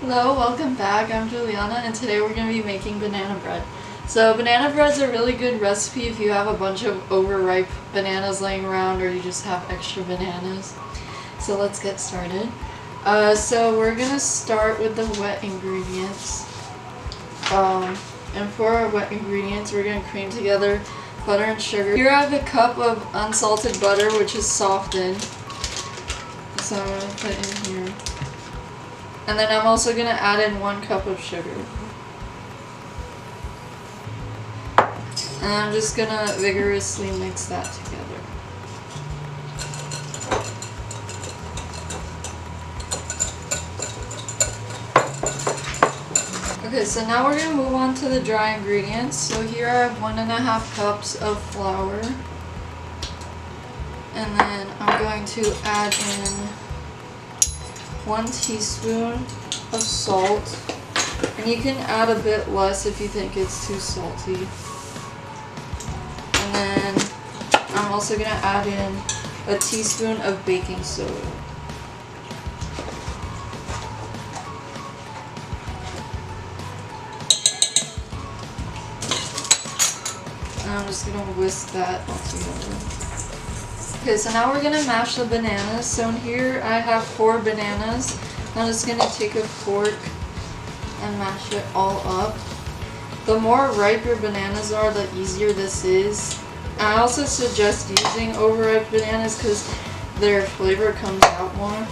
Hello, welcome back. I'm Juliana and today we're going to be making banana bread. So banana bread is a really good recipe if you have a bunch of overripe bananas laying around or you just have extra bananas. So let's get started. So we're going to start with the wet ingredients. And for our wet ingredients we're going to cream together butter and sugar. Here I have a cup of unsalted butter which is softened. So I'm going to put in here. And then I'm also going to add in 1 cup of sugar. And I'm just going to vigorously mix that together. Okay, so now we're going to move on to the dry ingredients. So here I have 1.5 cups of flour. And then I'm going to add in 1 teaspoon of salt, and you can add a bit less if you think it's too salty. And then I'm also going to add in a teaspoon of baking soda. And I'm just going to whisk that all together. Okay, so now we're going to mash the bananas. So in here I have 4 bananas. I'm just going to take a fork and mash it all up. The more ripe your bananas are, the easier this is. I also suggest using overripe bananas because their flavor comes out more.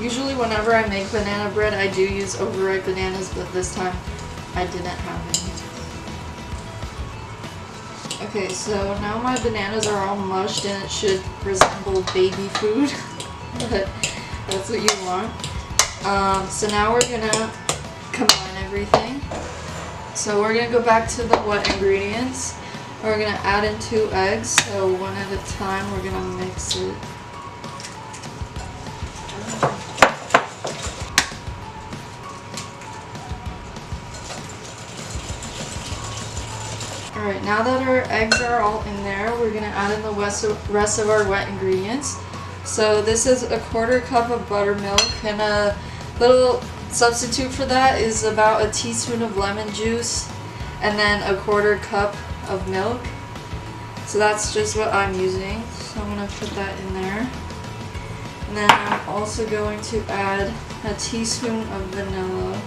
Usually whenever I make banana bread I do use overripe bananas, but this time I didn't have any. Okay, so now my bananas are all mushed and it should resemble baby food, but that's what you want. So now we're gonna combine everything. So we're gonna go back to the wet ingredients. We're gonna add in 2 eggs, so one at a time we're gonna mix it. Alright, now that our eggs are all in there, we're going to add in the rest of our wet ingredients. So this is a 1/4 cup of buttermilk, and a little substitute for that is about a teaspoon of lemon juice, and then a 1/4 cup of milk. So that's just what I'm using, so I'm going to put that in there. And then I'm also going to add a teaspoon of vanilla.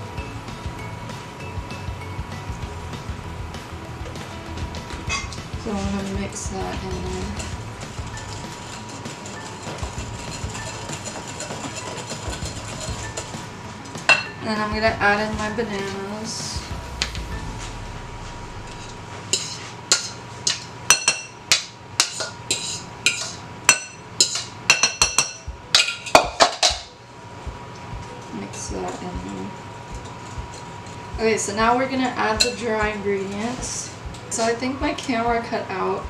So I'm going to mix that in there. And then I'm going to add in my bananas. Mix that in there. Okay, so now we're going to add the dry ingredients. So I think my camera cut out,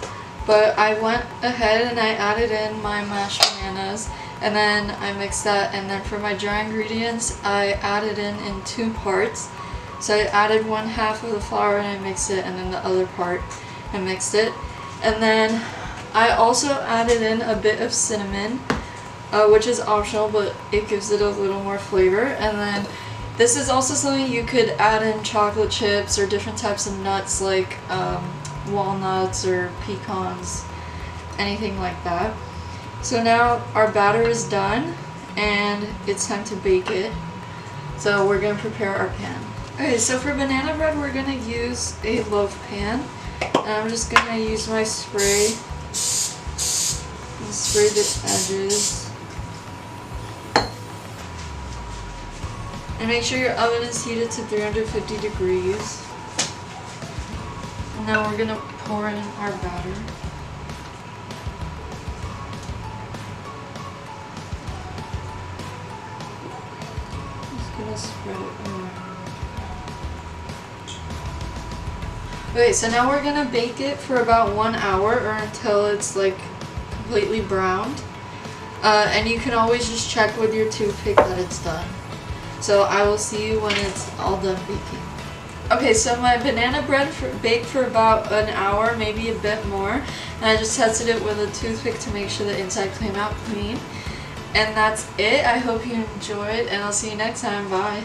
but I went ahead and I added in my mashed bananas, and then I mixed that, and then for my dry ingredients I added in 2 parts. So I added 1/2 of the flour and I mixed it, and then the other part I mixed it. And then I also added in a bit of cinnamon, which is optional, but it gives it a little more flavor. And then this is also something you could add in chocolate chips or different types of nuts like walnuts or pecans, anything like that. So now our batter is done and it's time to bake it. So we're going to prepare our pan. Okay, so for banana bread we're going to use a loaf pan. And I'm just going to use my spray and spray the edges. And make sure your oven is heated to 350 degrees. And now we're going to pour in our batter. Just going to spread it around. Okay, so now we're going to bake it for about 1 hour or until it's like completely browned. And you can always just check with your toothpick that it's done. So I will see you when it's all done baking. Okay, so my banana bread baked for about an hour, maybe a bit more, and I just tested it with a toothpick to make sure the inside came out clean. And that's it. I hope you enjoyed, and I'll see you next time. Bye.